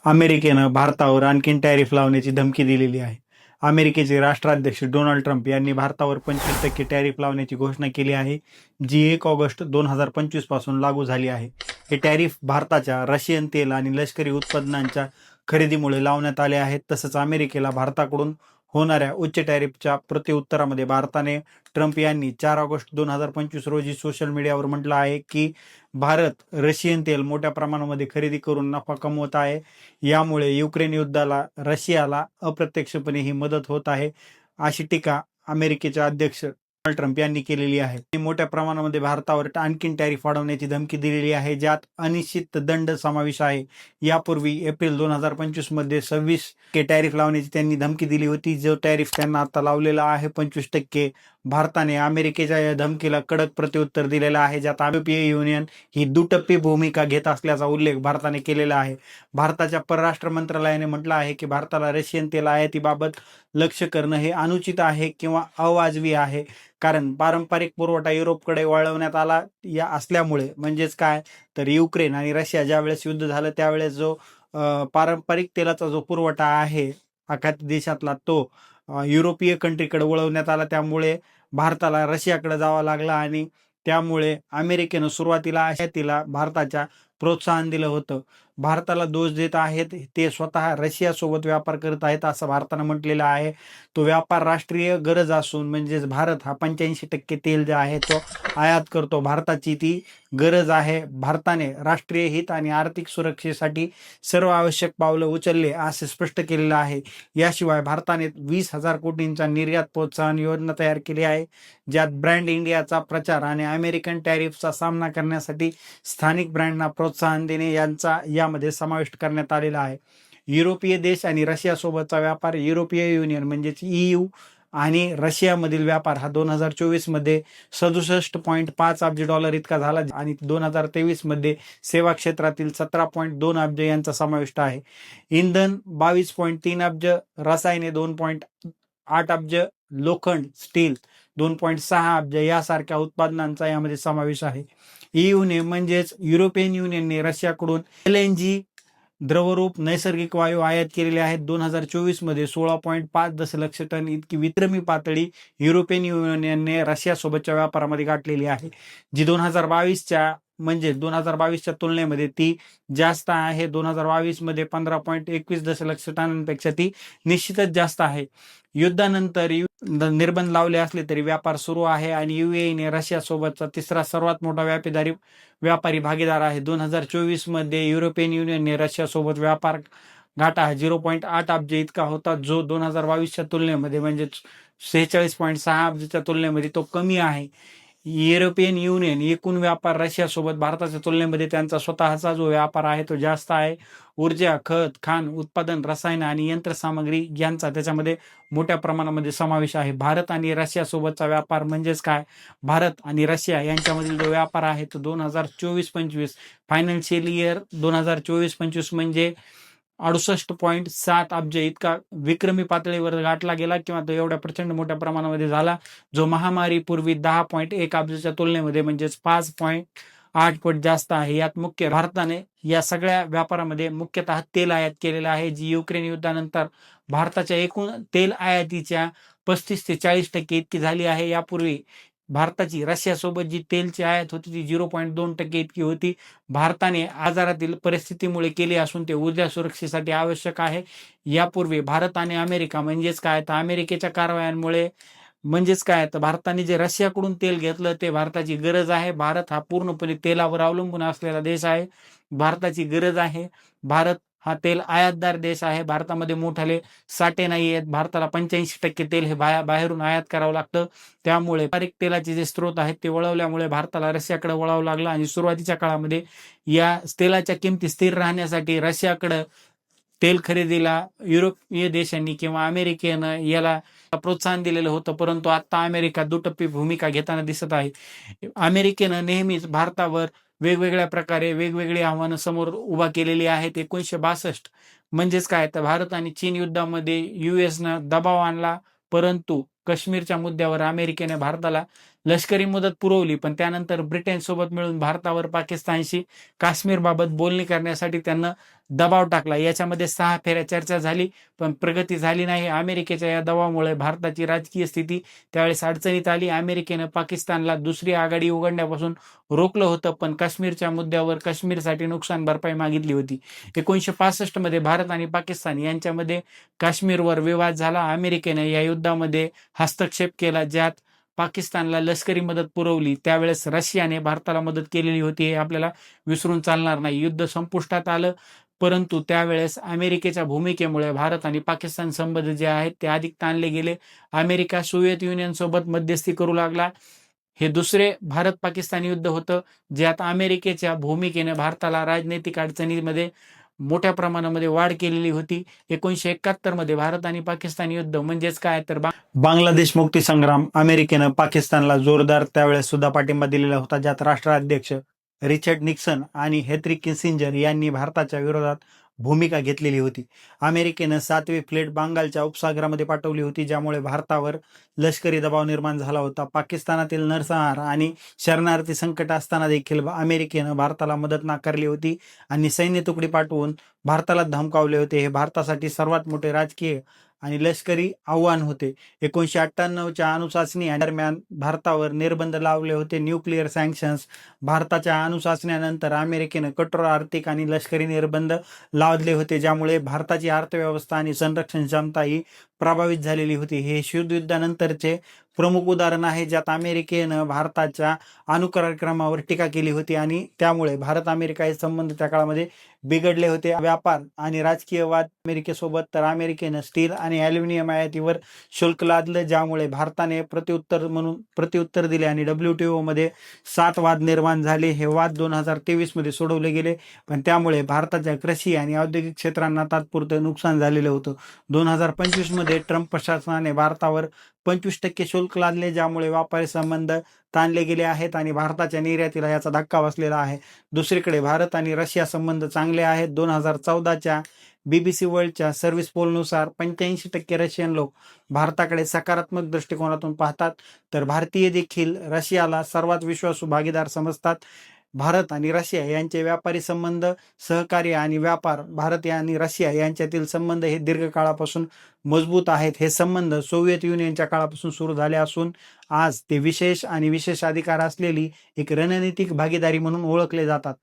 अमेरिकेनं भारतावर आणखीन टॅरिफ लावण्याची धमकी दिलेली आहे. अमेरिकेचे राष्ट्राध्यक्ष डोनाल्ड ट्रम्प यांनी भारतावर 25% टॅरिफ लावण्याची घोषणा केली आहे, जी 1 ऑगस्ट 2025 पासून लागू झाली आहे. हे टॅरिफ भारताच्या रशियन तेल आणि लष्करी उत्पादनांच्या खरेदीमुळे लावण्यात आले आहेत. तसंच अमेरिकेला भारताकडून होणाऱ्या उच्च टॅरिफच्या प्रत्युत्तरामध्ये भारताने ट्रम्प यांनी 4 ऑगस्ट 2025 रोजी सोशल मीडियावर म्हटलं आहे की भारत रशियन तेल मोठ्या प्रमाणामध्ये खरेदी करून नफा कमवत आहे. यामुळे युक्रेन युद्धाला रशियाला अप्रत्यक्षपणे ही मदत होत आहे, अशी टीका अमेरिकेचे अध्यक्ष डोनाल्ड ट्रम्प यांनी केलेली आहे. मोठ्या प्रमाणामध्ये भारतावर आणखीन टॅरिफ वाढवण्याची धमकी दिलेली आहे, ज्यात अनिश्चित दंड समावेश आहे. यापूर्वी एप्रिल 2025 मध्ये 26% टॅरिफ लावण्याची त्यांनी धमकी दिली होती, जो टॅरिफ त्यांना आता लावलेला आहे 25%. भारताने अमेरिकेच्या या धमकीला कडक प्रत्युत्तर दिलेलं आहे, ज्यात युरोपीय युनियन ही दुटप्पी भूमिका घेत असल्याचा उल्लेख भारताने केलेला आहे. भारताच्या परराष्ट्र मंत्रालयाने म्हटलं आहे की भारताला रशियन तेल आयातीबाबत लक्ष करणं हे अनुचित आहे किंवा अवाजवी आहे, कारण पारंपरिक पुरवठा युरोपकडे वळवण्यात आला या असल्यामुळे. म्हणजेच काय तर युक्रेन आणि रशिया ज्यावेळेस युद्ध झालं त्यावेळेस जो पारंपरिक तेलाचा जो पुरवठा आहे आखाती देशातला तो युरोपीय कंट्रीकडे वळवण्यात आला. त्यामुळे भारताला रशियाकडे जावं लागलं आणि त्यामुळे अमेरिकेनं सुरुवातीला आयातीला भारताच्या प्रोत्साहन दिलं होतं. भारताला दोष देत आहेत ते स्वतः रशियासोबत व्यापार करत आहेत असं भारतानं म्हटलेलं आहे. तो व्यापार राष्ट्रीय गरज असून म्हणजेच भारत हा 85% तेल जे आहे तो आयात करतो. भारताची ती गरज आहे. भारताने राष्ट्रीय हित आणि आर्थिक सुरक्षेसाठी सर्व आवश्यक पावलं उचलले असे स्पष्ट केलेलं आहे. याशिवाय भारताने 20,000 कोटींचा निर्यात प्रोत्साहन योजना तयार केली आहे, ज्यात ब्रँड इंडियाचा प्रचार आणि अमेरिकन टॅरिफचा सामना करण्यासाठी स्थानिक ब्रँडना प्रोत्साहन देणे यांचा यामध्ये समाविष्ट करण्यात आलेला आहे. युरोपीय देश आणि रशियासोबतचा व्यापार युरोपीय युनियन म्हणजेच EU आणि रशियामधील व्यापार हा 2024 मध्ये $67.5 अब्ज इतका झाला आणि 2023 मध्ये सेवा क्षेत्रातील 17.2 अब्ज यांचा समाविष्ट आहे. इंधन 22.3 अब्ज, रसायने 2.8 अब्ज, लोखंड स्टील 2.6 अब्ज यासारख्या उत्पादनांचा यामध्ये समावेश आहे. EUने म्हणजेच युरोपियन युनियनने रशियाकडून LNG द्रवरूप नैसर्गिक वायू आयात केलेले आहेत. 2024 मध्ये 16.5 दशलक्ष टन इतकी विक्रमी पातळी युरोपियन युनियनने रशियासोबतच्या व्यापारामध्ये गाठलेली आहे, जी 2022च्या तुलनेमध्ये ती जास्त आहे. 2022 मध्ये 15.21 दशलक्ष टनांपेक्षा ती निश्चितच जास्त आहे. युद्धानंतर निर्बंध लावले असले तरी व्यापार सुरू आहे आणि UAEने रशियासोबतचा तिसरा सर्वात मोठा व्यापारी भागीदार आहे. 2024 मध्ये युरोपियन युनियनने रशियासोबत व्यापार घाटा 0.8 अब्ज इतका होता, जो 2022च्या तुलनेमध्ये म्हणजे 46.6 अब्जच्या तुलनेमध्ये तो कमी आहे. युरोपियन युनियन एकूण व्यापार रशियासोबत भारताच्या तुलनेमध्ये त्यांचा स्वतःचा जो व्यापार आहे तो जास्त आहे. ऊर्जा, खत, खाण उत्पादन, रसायन आणि यंत्रसामग्री यांचा त्याच्यामध्ये मोठ्या प्रमाणामध्ये समावेश आहे. भारत आणि रशियासोबतचा व्यापार म्हणजेच काय, भारत आणि रशिया यांच्यामधील जो व्यापार आहे तो 2024-25 फायनान्शियल इयर 2024-25 म्हणजे 68.7 अब्ज इतका विक्रमी पातळीवर गाठला गेला किंवा तो एवढ्या प्रचंड मोठ्या प्रमाणामध्ये झाला, जो महामारीपूर्वी 10.1 अब्जच्या तुलनेमध्ये म्हणजेच 5.8 पट जास्त आहे. यात मुख्य भारताने या सगळ्या व्यापारामध्ये मुख्यतः तेल आयात केलेलं आहे, जी युक्रेन युद्धानंतर भारताच्या एकूण तेल आयातीच्या 35 ते 40% इतकी झाली आहे. यापूर्वी भारताची रशियासोबत जी तेलची आयात होती ती 0.2% इतकी होती. भारताने आजारातील परिस्थितीमुळे केली असून ते ऊर्जा सुरक्षेसाठी आवश्यक आहे. यापूर्वी भारत आणि अमेरिका म्हणजेच काय तर अमेरिकेच्या कारवायांमुळे म्हणजेच काय तर भारताने जे रशियाकडून तेल घेतलं ते भारताची गरज आहे. भारत हा पूर्णपणे तेलावर अवलंबून असलेला देश आहे. भारताची गरज आहे. भारत हा तेल आयातदार देश आहे. भारतामध्ये मोठाले साठे नाही आहेत. भारताला 85% तेल हे बाहेरून आयात करावं लागतं. त्यामुळे पारंपरिक तेलाचे जे स्रोत आहेत ते वळवल्यामुळे भारताला रशियाकडे वळावं लागलं आणि सुरुवातीच्या काळामध्ये या तेलाच्या किमती स्थिर राहण्यासाठी रशियाकडे तेल खरेदीला युरोपीय देशांनी किंवा अमेरिकेनं याला प्रोत्साहन दिलेलं होतं, परंतु आता अमेरिका दुटप्पी भूमिका घेताना दिसत आहे. अमेरिकेनं नेहमीच भारतावर वेगवेगळ्या प्रकारे वेगवेगळी आव्हानं समोर उभा केलेली आहेत. 1962 म्हणजेच काय तर भारत आणि चीन युद्धामध्ये USनं दबाव आणला, परंतु काश्मीरच्या मुद्द्यावर अमेरिकेने भारताला लष्करी मदत पुरवली, पण त्यानंतर ब्रिटनसोबत मिळून भारतावर पाकिस्तानशी काश्मीरबाबत बोलणी करण्यासाठी त्यांना दबाव टाकला. याच्यामध्ये 6 फेऱ्या चर्चा झाली, पण प्रगती झाली नाही. अमेरिकेच्या या दबावामुळे भारताची राजकीय स्थिती त्यावेळेस अडचणीत आली. अमेरिकेनं पाकिस्तानला दुसरी आघाडी उघडण्यापासून रोखलं होतं, पण काश्मीरच्या मुद्द्यावर काश्मीरसाठी नुकसान भरपाई मागितली होती. 1965 मध्ये भारत आणि पाकिस्तान यांच्यामध्ये काश्मीरवर विवाद झाला. अमेरिकेनं या युद्धामध्ये हस्तक्षेप केला, ज्यात पाकिस्तानला लष्करी मदत पुरवली. त्यावेळेस रशियाने भारताला मदत केलेली होती, हे आपल्याला विसरून चालणार नाही. युद्ध संपुष्टात आलं, परंतु त्यावेळेस अमेरिकेच्या भूमिकेमुळे भारत आणि पाकिस्तान संबंध जे आहेत ते अधिक ताणले गेले. अमेरिका सोव्हिएत युनियनसोबत मध्यस्थी करू लागला. हे दुसरे भारत पाकिस्तान युद्ध होतं, ज्यात अमेरिकेच्या भूमिकेने भारताला राजनैतिक अडचणीमध्ये मोठ्या प्रमाणामध्ये वाढ केलेली होती. 1971 मध्ये भारत आणि पाकिस्तान युद्ध म्हणजेच काय तर बांगलादेश मुक्ती संग्राम. अमेरिकेनं पाकिस्तानला जोरदार त्यावेळेस सुद्धा पाठिंबा दिलेला होता, ज्यात राष्ट्राध्यक्ष रिचर्ड निक्सन आणि हेनरी किसिंजर यांनी भारताच्या विरोधात भूमिका घेतलेली होती. अमेरिकेनं 7वी फ्लीट बंगालच्या उपसागरामध्ये पाठवली होती, ज्यामुळे भारतावर लष्करी दबाव निर्माण झाला होता. पाकिस्तानातील नरसंहार आणि शरणार्थी संकट असताना देखील अमेरिकेनं भारताला मदत नाकारली होती आणि सैन्य तुकडी पाठवून भारताला धमकावले होते. हे भारतासाठी सर्वात मोठे राजकीय आणि लष्करी आव्हान होते. 1998च्या अणुचाचणी दरम्यान भारतावर निर्बंध लावले होते, न्यूक्लिअर सँक्शन्स. भारताच्या अणुचाचण्यानंतर अमेरिकेनं कठोर आर्थिक आणि लष्करी निर्बंध लावले होते, ज्यामुळे भारताची अर्थव्यवस्था आणि संरक्षण क्षमता ही प्रभावित झालेली होती. हे शीतयुद्धानंतरचे प्रमुख उदाहरण आहे, ज्यात अमेरिकेनं भारताच्या अणुकार्यक्रमावर टीका केली होती आणि त्यामुळे भारत अमेरिका हे संबंध त्या काळामध्ये बिघडले होते. व्यापार आणि राजकीय वाद अमेरिकेसोबत, तर अमेरिकेनं स्टील आणि ॲल्युमिनियम आयातीवर शुल्क लादलं, ज्यामुळे भारताने प्रत्युत्तर दिले आणि WTO मध्ये 7 वाद निर्माण झाले. हे वाद 2023 मध्ये सोडवले गेले, पण त्यामुळे भारताच्या कृषी आणि औद्योगिक क्षेत्रांना तात्पुरतं नुकसान झालेलं होतं. 2025 मध्ये ट्रम्प प्रशासनाने भारतावर 25% शुल्क लादले, ज्यामुळे व्यापारी संबंध ताणले गेले आहेत आणि भारताच्या निर्यातीला याचा धक्का बसलेला आहे. दुसरीकडे भारत आणि रशिया संबंध चांगले आहेत. 2014च्या BBC वर्ल्डच्या सर्व्हिस पोलनुसार 85% रशियन लोक भारताकडे सकारात्मक दृष्टिकोनातून पाहतात, तर भारतीय देखील रशियाला सर्वात विश्वासू भागीदार समजतात. भारत आणि रशिया यांचे व्यापारी संबंध, सहकार्य आणि व्यापार. भारत आणि रशिया यांच्यातील संबंध हे दीर्घकाळापासून मजबूत आहेत. हे संबंध सोव्हिएत युनियनच्या काळापासून सुरू झाले असून आज ते विशेष आणि विशेष अधिकार असलेली एक रणनीतिक भागीदारी म्हणून ओळखले जातात.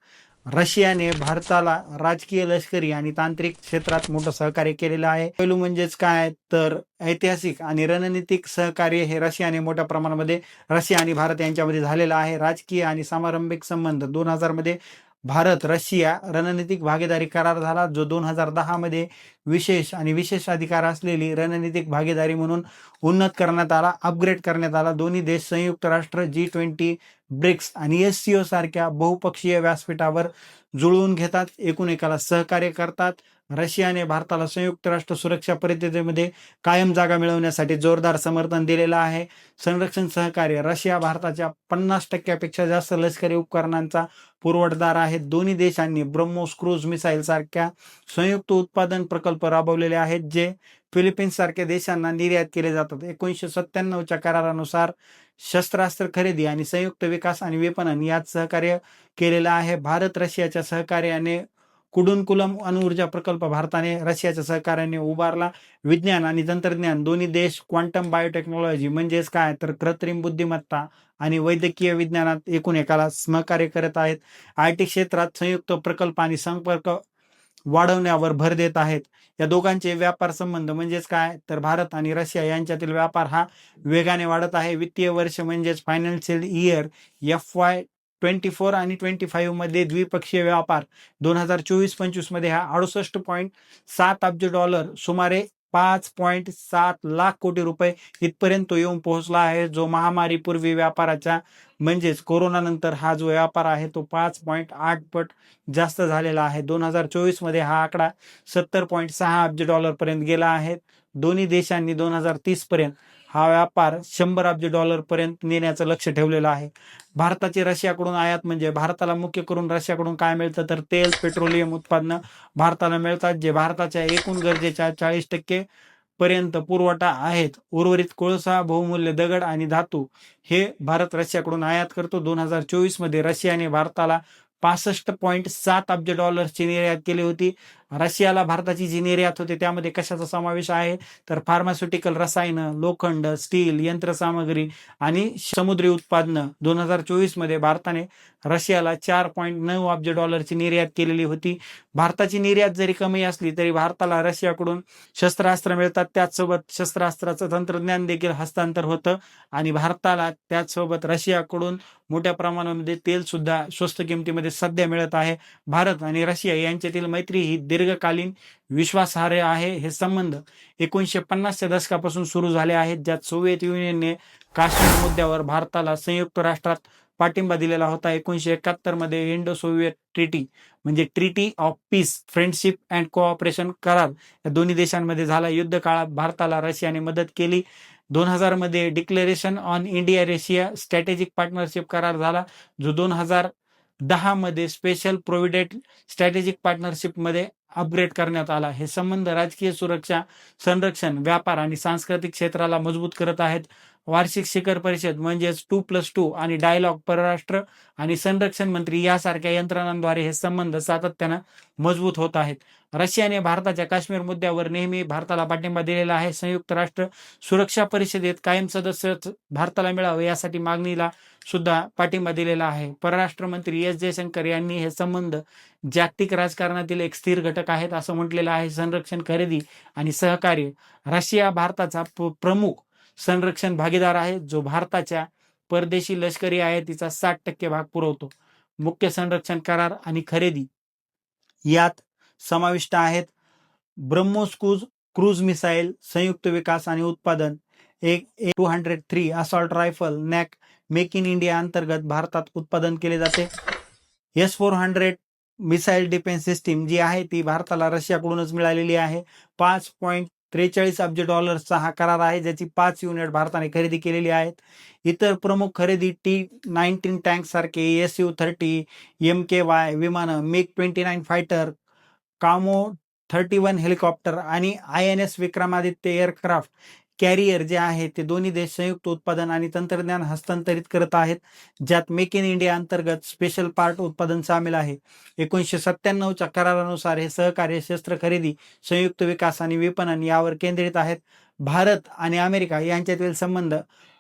रशियाने भारताला राजकीय, लष्करी आणि तांत्रिक क्षेत्रात मोठं सहकार्य केलेलं आहे. पैलू म्हणजेच काय तर ऐतिहासिक आणि रणनीतिक सहकार्य हे रशियाने मोठ्या प्रमाणामध्ये रशिया आणि भारत यांच्यामध्ये झालेलं आहे. राजकीय आणि समारंभिक संबंध 2000 मध्ये भारत रशिया रणनीतिक भागीदारी करार झाला, जो 2010 मध्ये विशेष अधिकार असलेली रणनीतिक भागीदारी म्हणून उन्नत करण्यात आला, अपग्रेड करण्यात आला. दोन्ही देश संयुक्त राष्ट्र, G20, ब्रिक्स आणि SCO सारख्या बहुपक्षीय व्यासपीठावर जुळवून घेतात, एकूण एकाला सहकार्य करतात. रशियाने भारताला संयुक्त राष्ट्र सुरक्षा परिषदेमध्ये कायम जागा मिळवण्यासाठी जोरदार समर्थन दिलेलं आहे. संरक्षण सहकार्य. रशिया भारताच्या 50% जास्त लष्करी उपकरणांचा पुरवठादार आहे. दोन्ही देशांनी ब्रह्मोस क्रूज मिसाईल सारख्या संयुक्त उत्पादन प्रकल्प राबवलेले आहेत, जे फिलिपिन्स सारख्या देशांना निर्यात केले जातात. 1997च्या करारानुसार शस्त्रास्त्र खरेदी आणि संयुक्त विकास आणि विपणन यात सहकार्य केलेलं आहे. भारत रशियाच्या सहकार्याने कुडूनकुलम अणुऊर्जा प्रकल्प भारताने रशियाच्या सहकार्याने उभारला. विज्ञान आणि तंत्रज्ञान. दोन्ही देश क्वांटम बायोटेक्नॉलॉजी म्हणजेच काय तर कृत्रिम बुद्धिमत्ता आणि वैद्यकीय विज्ञानात एकूण एकाला सहकार्य करत आहेत. IT क्षेत्रात संयुक्त प्रकल्प आणि संपर्क वाढवण्यावर भर देत आहेत. या दोघांचे व्यापार संबंध म्हणजेच काय तर भारत आणि रशिया यांच्यातील व्यापार हा वेगाने वाढत आहे. वित्तीय वर्ष म्हणजेच फायनान्शियल इयर FY24 आणि 25 मध्ये द्विपक्षीय व्यापार 2024-25 मध्ये हा 68.7 अब्ज डॉलर, सुमारे 5.7 लाख कोटी रुपये इथपर्यंत येऊन पोहोचला आहे, जो महामारीपूर्वी व्यापाराच्या म्हणजेच कोरोनानंतर हा जो व्यापार आहे तो 5.8 पट जास्त झालेला आहे. 2024 मध्ये हा आकडा 70.6 अब्ज डॉलर पर्यंत गेला आहे. दोन्ही देशांनी 2030 पर्यंत हा व्यापार 100 अब्ज डॉलर पर्यंत नेण्याचं लक्ष ठेवलेलं आहे. भारताची रशियाकडून आयात. म्हणजे भारताला मुख्य करून रशियाकडून काय मिळतं तर तेल, पेट्रोलियम उत्पादनं भारताला मिळतात, जे भारताच्या एकूण गरजेच्या 40% पर्यंत पुरवठा आहेत. उर्वरित कोळसा, बहुमूल्य दगड आणि धातू हे भारत रशियाकडून आयात करतो. 2024 मध्ये रशियाने भारताला 65.7 अब्ज डॉलर्सची निर्यात केली होती. रशियाला भारताची जी निर्यात होते त्यामध्ये कशाचा समावेश आहे तर फार्मास्युटिकल, रसायनं, लोखंड, स्टील, यंत्रसामग्री आणि समुद्री उत्पादनं. 2024 मध्ये भारताने रशियाला 4.9 अब्ज डॉलरची निर्यात केलेली होती. भारताची निर्यात जरी कमी असली तरी भारताला रशियाकडून शस्त्रास्त्र मिळतात. त्याचसोबत शस्त्रास्त्राचं तंत्रज्ञान देखील हस्तांतर होतं आणि भारताला त्याचसोबत रशियाकडून मोठ्या प्रमाणामध्ये तेल सुद्धा स्वस्त किमतीमध्ये सध्या मिळत आहे. भारत आणि रशिया यांच्यातील मैत्री ही दीर्घकालीन विश्वासार्ह आहे. हे संबंध 1950च्या दशकापासून सुरू झाले आहेत, ज्यात सोव्हिएत युनियनने काश्मीर मुद्द्यावर भारताला संयुक्त राष्ट्रात पाठिंबा दिलेला होता. 1971 मध्ये इंडो सोव्हिएट ट्रिटी म्हणजे treaty of peace, friendship and cooperation करार या दोन्ही देशांमध्ये झाला. युद्ध काळात भारताला रशियाने मदत केली. 2000 declaration on India Russia strategic partnership करार झाला, जो 2010 मध्ये स्पेशल प्रोव्हिडेंट स्ट्रॅटेजिक पार्टनरशिप मध्ये अपग्रेड करण्यात आला. हे संबंध राजकीय सुरक्षा, संरक्षण, व्यापार आणि सांस्कृतिक क्षेत्राला मजबूत करत आहेत. वार्षिक शिखर परिषद म्हणजेच 2+2 आणि डायलॉग, परराष्ट्र आणि संरक्षण मंत्री यासारख्या यंत्रणांद्वारे हे संबंध सातत्यानं मजबूत होत आहेत. रशियाने भारताच्या काश्मीर मुद्द्यावर नेहमी भारताला पाठिंबा दिलेला आहे. संयुक्त राष्ट्र सुरक्षा परिषदेत कायम सदस्य भारताला मिळावे यासाठी मागणीला सुद्धा पाठिंबा दिलेला आहे. परराष्ट्र मंत्री एस जयशंकर यांनी हे संबंध जागतिक राजकारणातील एक स्थिर घटक आहेत असं म्हटलेलं आहे. संरक्षण खरेदी आणि सहकार्य, रशिया भारताचा प्रमुख संरक्षण भागीदार आहे, जो भारताच्या परदेशी लष्करी आयातीचा 60% भाग पुरवतो. मुख्य संरक्षण करार आणि खरेदी यात समाविष्ट आहेत ब्रह्मोस क्रूज मिसाईल, संयुक्त विकास आणि उत्पादन, एक A203 असॉल्ट रायफल नॅक मेक इन इंडिया अंतर्गत भारतात उत्पादन केले जाते. S-400 मिसाईल डिफेन्स सिस्टीम जी आहे ती भारताला रशियाकडूनच मिळालेली आहे. 5.43 अब्ज डॉलर्सचा हा करार आहे, ज्याची 5 युनिट भारताने खरेदी केलेली आहेत. इतर प्रमुख खरेदी T-19 टँक सारखे Su-30 MKY विमानं, MiG-29 फायटर, Kamo-31 हेलिकॉप्टर आणि INS विक्रमादित्य एअरक्राफ्ट कॅरियर जे आहे ते दोन्ही देश संयुक्त उत्पादन आणि तंत्रज्ञान हस्तांतरित करत आहेत, ज्यात मेक इन इंडिया अंतर्गत स्पेशल पार्ट उत्पादन सामील आहे. 1997च्या करारानुसार हे सहकार्य शस्त्र खरेदी, संयुक्त विकास आणि विपणन यावर केंद्रित आहेत. भारत आणि अमेरिका यांच्यातील संबंध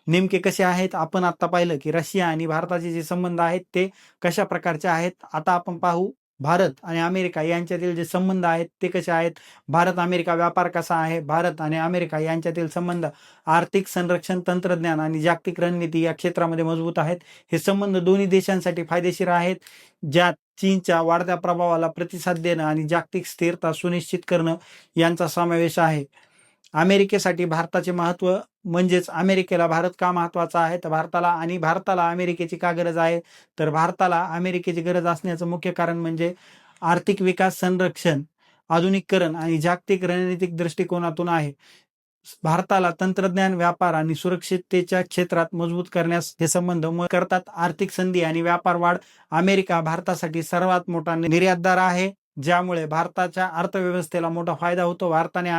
नेमके कसे आहेत आपण आता पाहिलं की रशिया आणि भारताचे जे संबंध आहेत ते कशा प्रकारचे आहेत. आता आपण पाहू भारत आणि अमेरिका यांच्यातील जे संबंध आहेत ते कसे आहेत. भारत अमेरिका व्यापार कसा आहे. भारत आणि अमेरिका यांच्यातील संबंध आर्थिक, संरक्षण, तंत्रज्ञान आणि जागतिक रणनीती या क्षेत्रामध्ये मजबूत आहेत. हे संबंध दोन्ही देशांसाठी फायदेशीर आहेत, ज्यात चीनच्या वाढत्या प्रभावाला प्रतिसाद देणं आणि जागतिक स्थिरता सुनिश्चित करणं यांचा समावेश आहे. अमेरिकेसाठी भारताचे महत्त्व म्हणजेच अमेरिकेला भारत का महत्त्वाचा आहे तर भारताला अमेरिकेची का गरज आहे तर भारताला अमेरिकेची गरज असण्याचं मुख्य कारण म्हणजे आर्थिक विकास, संरक्षण, आधुनिकीकरण आणि जागतिक रणनीतिक दृष्टिकोनातून आहे. भारताला तंत्रज्ञान, व्यापार आणि सुरक्षिततेच्या क्षेत्रात मजबूत करण्यास हे संबंध करतात. आर्थिक संधी आणि व्यापार वाढ, अमेरिका भारतासाठी सर्वात मोठा निर्यातदार आहे, ज्यामुळे भारताच्या अर्थव्यवस्थेला मोठा फायदा होतो. भारताने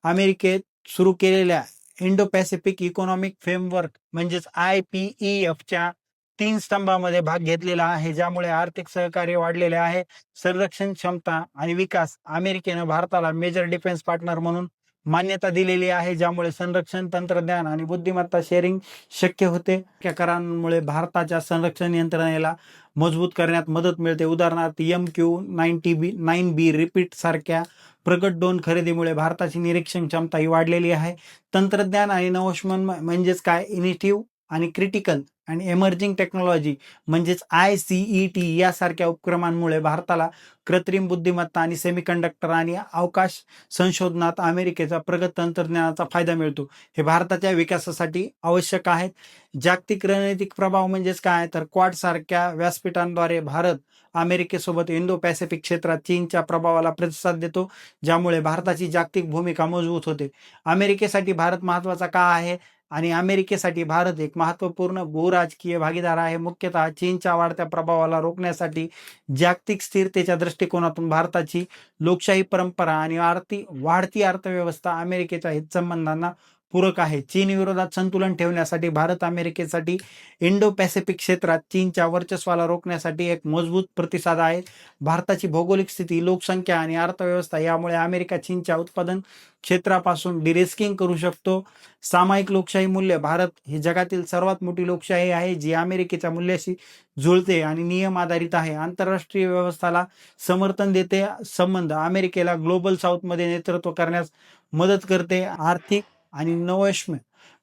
अमेरिकेत सुरू केलेल्या इंडो पॅसिफिक इकॉनॉमिक फ्रेमवर्क म्हणजेच IPEFच्या 3 स्तंभामध्ये भाग घेतलेला आहे, ज्यामुळे आर्थिक सहकार्य वाढलेले आहे. संरक्षण क्षमता आणि विकास, अमेरिकेनं भारताला मेजर डिफेन्स पार्टनर म्हणून मान्यता दिलेली आहे, ज्यामुळे संरक्षण, तंत्रज्ञान आणि बुद्धिमत्ता शेअरिंग शक्य होते. या करारांमुळे भारताच्या संरक्षण यंत्रणेला मजबूत करण्यात मदत मिळते. उदाहरणार्थ MQ-9B रिपीट सारख्या प्रगत ड्रोन खरेदीमुळे भारताची निरीक्षण क्षमता ही वाढलेली आहे. तंत्रज्ञान आणि नवोन्मेष म्हणजेच काय, इनिटिव्ह आणि क्रिटिकल आणि एमर्जिंग टेक्नॉलॉजी म्हणजेच ICET यासारख्या उपक्रमांमुळे भारताला कृत्रिम बुद्धिमत्ता आणि सेमीकंडक्टर आणि अवकाश संशोधनात अमेरिकेचा प्रगत तंत्रज्ञानाचा फायदा मिळतो. हे भारताच्या विकासासाठी आवश्यक आहेत. जागतिक रणनीतिक प्रभाव म्हणजेच काय तर क्वाड सारख्या व्यासपीठांद्वारे भारत अमेरिकेसोबत इंडो पॅसिफिक क्षेत्रात चीनच्या प्रभावाला प्रतिसाद देतो, ज्यामुळे भारताची जागतिक भूमिका मजबूत होते. अमेरिकेसाठी भारत महत्त्वाचा का आहे आणि अमेरिकेसाठी भारत एक महत्त्वपूर्ण भूराजकीय भागीदार आहे. मुख्यतः चीनच्या वाढत्या प्रभावाला रोखण्यासाठी जागतिक स्थिरतेच्या दृष्टिकोनातून भारताची लोकशाही परंपरा आणि वाढती अर्थव्यवस्था अमेरिकेच्या हितसंबंधांना पूरक आहे. चीन विरोधात संतुलन ठेवण्यासाठी भारत अमेरिकेसाठी इंडो पॅसिफिक क्षेत्रात चीनच्या वर्चस्वाला रोखण्यासाठी एक मजबूत प्रतिसाद आहे. भारताची भौगोलिक स्थिती, लोकसंख्या आणि अर्थव्यवस्था यामुळे अमेरिका चीनच्या उत्पादन क्षेत्रापासून डिरिस्किंग करू शकतो. सामायिक लोकशाही मूल्य, भारत ही जगातील सर्वात मोठी लोकशाही आहे जी अमेरिकेच्या मूल्याशी जुळते आणि नियम आधारित आहे. आंतरराष्ट्रीय व्यवस्थेला समर्थन देते. संबंध, अमेरिकेला ग्लोबल साऊथमध्ये नेतृत्व करण्यास मदत करते. आर्थिक आणि नवोन्मेष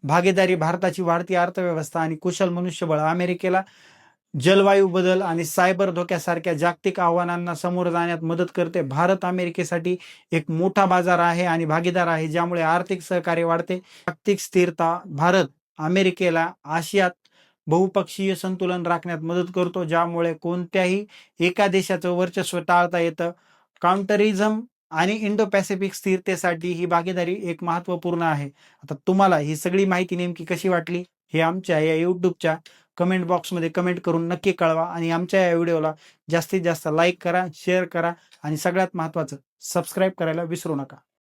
भागीदारी, भारताची वाढती अर्थव्यवस्था आणि कुशल मनुष्यबळ अमेरिकेला जलवायू बदल आणि सायबर धोक्यासारख्या जागतिक आव्हानांना सामोरं जाण्यात मदत करते. भारत अमेरिकेसाठी एक मोठा बाजार आहे आणि भागीदार आहे, ज्यामुळे आर्थिक सहकार्य वाढते. जागतिक स्थिरता, भारत अमेरिकेला आशियात बहुपक्षीय संतुलन राखण्यात मदत करतो, ज्यामुळे कोणत्याही एका देशाचं वर्चस्व टाळता येतं. काउंटरिझम आणि इंडो पॅसिफिक स्थिरतेसाठी ही भागीदारी एक महत्त्वपूर्ण आहे. आता तुम्हाला ही सगळी माहिती नेमकी कशी वाटली हे आमच्या या यूट्यूबच्या कमेंट बॉक्समध्ये कमेंट करून नक्की कळवा आणि आमच्या या व्हिडिओला जास्तीत जास्त लाईक करा, शेअर करा आणि सगळ्यात महत्त्वाचं सबस्क्राईब करायला विसरू नका.